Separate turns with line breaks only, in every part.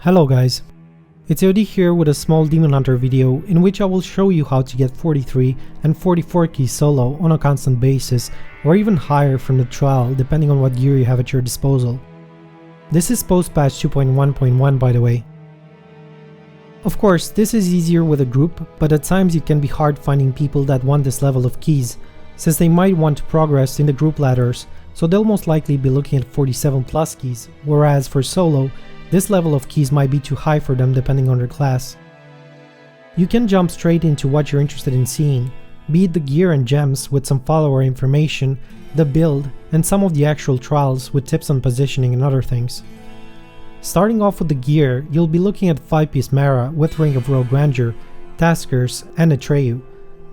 Hello guys, it's Yodi here with a small Demon Hunter video in which I will show you how to get 43 and 44 keys solo on a constant basis or even higher from the trial depending on what gear you have at your disposal. This is post-patch 2.1.1 by the way. Of course, this is easier with a group, but at times it can be hard finding people that want this level of keys, since they might want to progress in the group ladders, so they'll most likely be looking at 47 plus keys, whereas for solo, this level of keys might be too high for them depending on their class. You can jump straight into what you're interested in seeing, be it the gear and gems with some follower information, the build, and some of the actual trials with tips on positioning and other things. Starting off with the gear, you'll be looking at 5-piece Mara with Ring of Royal Grandeur, Taskers, and Atreyu.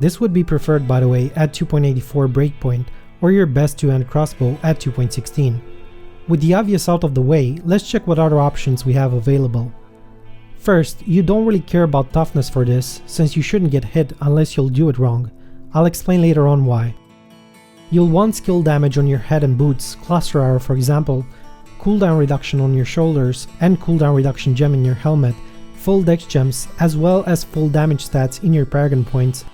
This would be preferred by the way at 2.84 breakpoint or your best two-hand crossbow at 2.16. With the obvious out of the way, let's check what other options we have available. First, you don't really care about toughness for this, since you shouldn't get hit unless you'll do it wrong. I'll explain later on why. You'll want skill damage on your head and boots, cluster arrow for example, cooldown reduction on your shoulders, and cooldown reduction gem in your helmet, full dex gems, as well as full damage stats in your paragon points.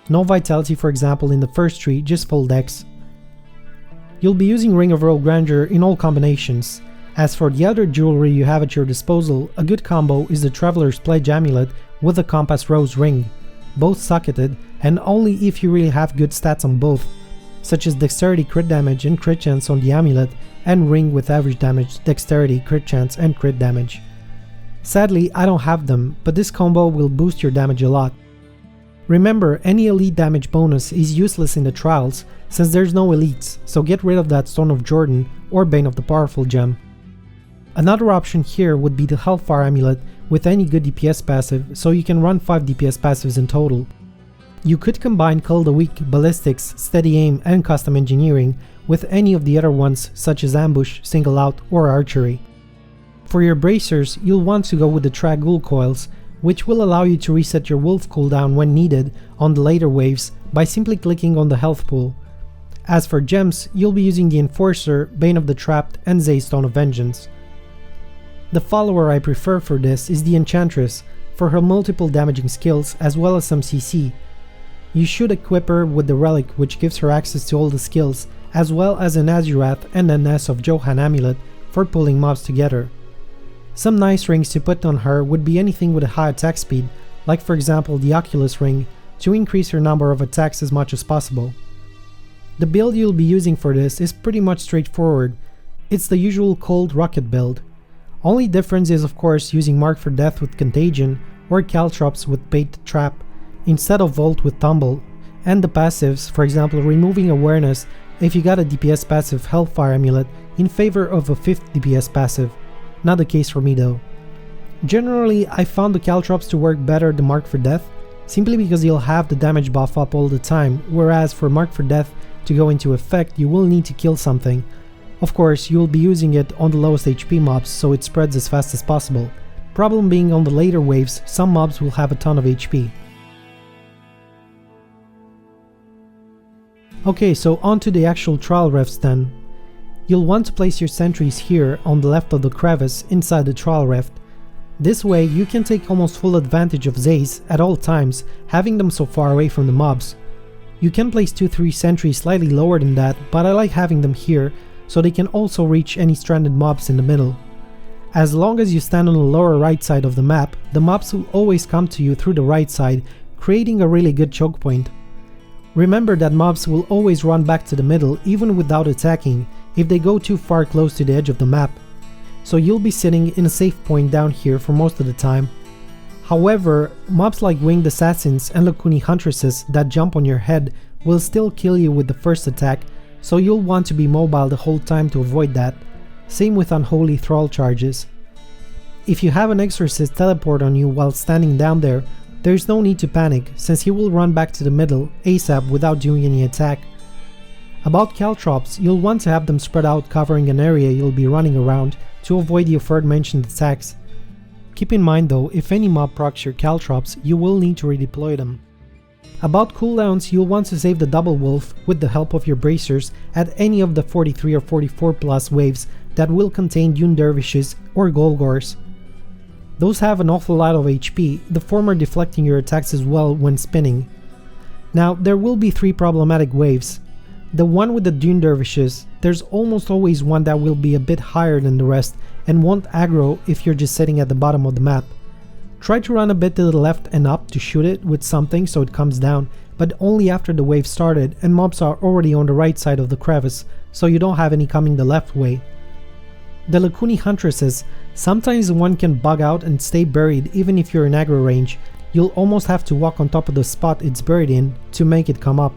No vitality for example in the first tree, just full dex. You'll be using Ring of Royal Grandeur in all combinations. As for the other jewelry you have at your disposal, a good combo is the Traveler's Pledge Amulet with the Compass Rose Ring, both socketed, and only if you really have good stats on both, such as Dexterity crit damage and crit chance on the amulet, and Ring with average damage, Dexterity, crit chance, and crit damage. Sadly, I don't have them, but this combo will boost your damage a lot. Remember, any elite damage bonus is useless in the trials, since there's no elites, so get rid of that Stone of Jordan or Bane of the Powerful gem. Another option here would be the Hellfire Amulet with any good DPS passive, so you can run 5 DPS passives in total. You could combine Cull the Weak, Ballistics, Steady Aim, and Custom Engineering with any of the other ones such as Ambush, Single Out, or Archery. For your bracers, you'll want to go with the Trag'Oul coils, which will allow you to reset your wolf cooldown when needed on the later waves by simply clicking on the health pool. As for gems, you'll be using the Enforcer, Bane of the Trapped, and Zay's Stone of Vengeance. The follower I prefer for this is the Enchantress, for her multiple damaging skills as well as some CC. You should equip her with the Relic, which gives her access to all the skills, as well as an Azurath and a Ness of Johan Amulet for pulling mobs together. Some nice rings to put on her would be anything with a high attack speed, like for example the Oculus ring, to increase her number of attacks as much as possible. The build you'll be using for this is pretty much straightforward. It's the usual cold rocket build. Only difference is of course using Mark for Death with Contagion or Caltrops with Bait Trap instead of Volt with Tumble, and the passives, for example removing Awareness if you got a DPS passive Hellfire Amulet in favor of a 5th DPS passive. Not the case for me though. Generally, I found the Caltrops to work better than Mark for Death, simply because you'll have the damage buff up all the time, whereas for Mark for Death to go into effect you will need to kill something. Of course, you will be using it on the lowest HP mobs so it spreads as fast as possible. Problem being on the later waves, some mobs will have a ton of HP. Okay, so on to the actual trial refs then. You'll want to place your sentries here on the left of the crevice inside the trial reft. This way you can take almost full advantage of Zays at all times, having them so far away from the mobs. You can place 2-3 sentries slightly lower than that, but I like having them here so they can also reach any stranded mobs in the middle. As long as you stand on the lower right side of the map, the mobs will always come to you through the right side, creating a really good choke point. Remember that mobs will always run back to the middle even without attacking if they go too far close to the edge of the map, so you'll be sitting in a safe point down here for most of the time. However, mobs like Winged Assassins and Lacuni Huntresses that jump on your head will still kill you with the first attack, so you'll want to be mobile the whole time to avoid that. Same with Unholy Thrall charges. If you have an Exorcist teleport on you while standing down there, there's no need to panic, since he will run back to the middle ASAP without doing any attack. About Caltrops, you'll want to have them spread out covering an area you'll be running around to avoid the aforementioned attacks. Keep in mind though, if any mob procs your Caltrops, you will need to redeploy them. About cooldowns, you'll want to save the Double Wolf with the help of your bracers at any of the 43 or 44 plus waves that will contain Dune Dervishes or Golgors. Those have an awful lot of HP, the former deflecting your attacks as well when spinning. Now, there will be 3 problematic waves. The one with the Dune Dervishes, there's almost always one that will be a bit higher than the rest and won't aggro if you're just sitting at the bottom of the map. Try to run a bit to the left and up to shoot it with something so it comes down, but only after the wave started and mobs are already on the right side of the crevice, so you don't have any coming the left way. The Lakuni Huntresses, sometimes one can bug out and stay buried even if you're in aggro range. You'll almost have to walk on top of the spot it's buried in to make it come up.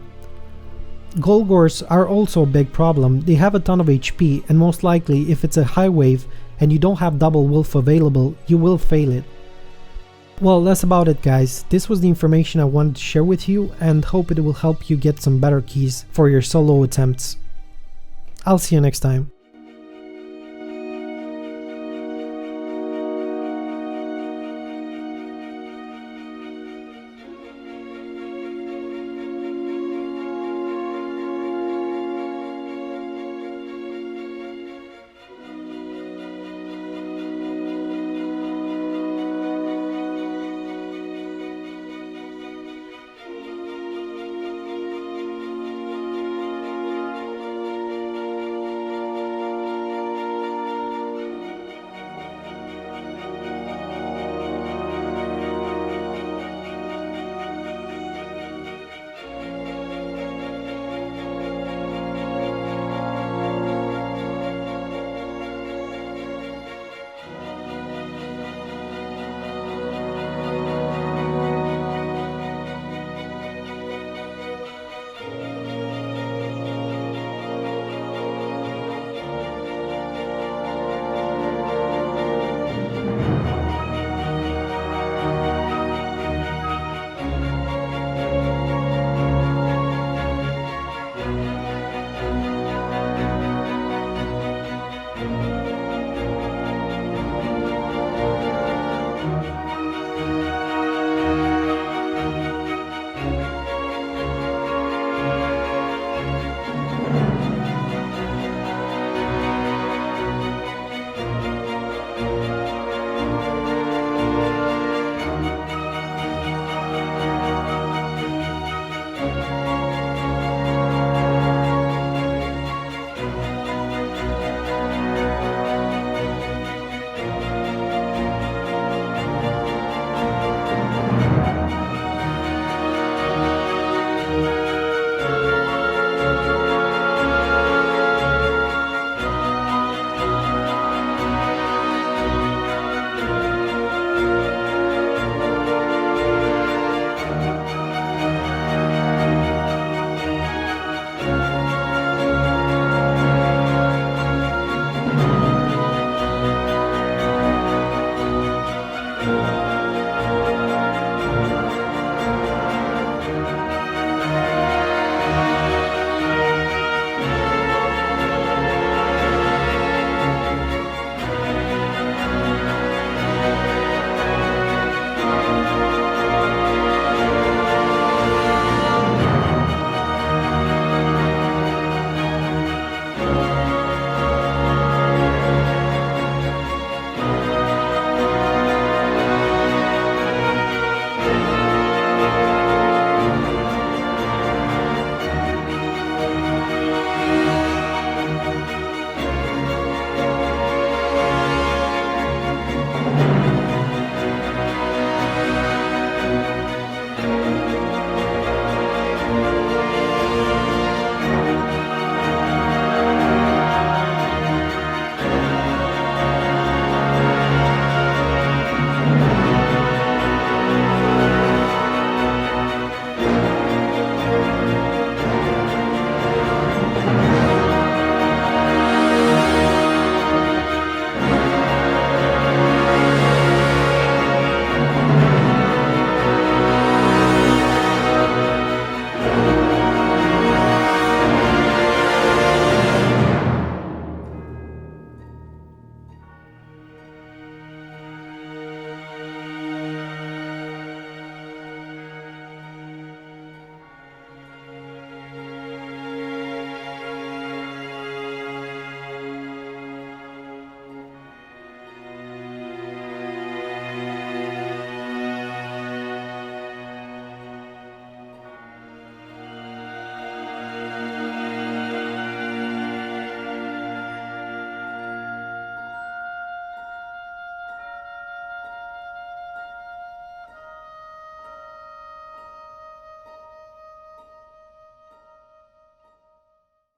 Golgors are also a big problem. They have a ton of HP and most likely if it's a high wave and you don't have double wolf available, you will fail it. Well, that's about it guys. This was the information I wanted to share with you and hope it will help you get some better keys for your solo attempts. I'll see you next time.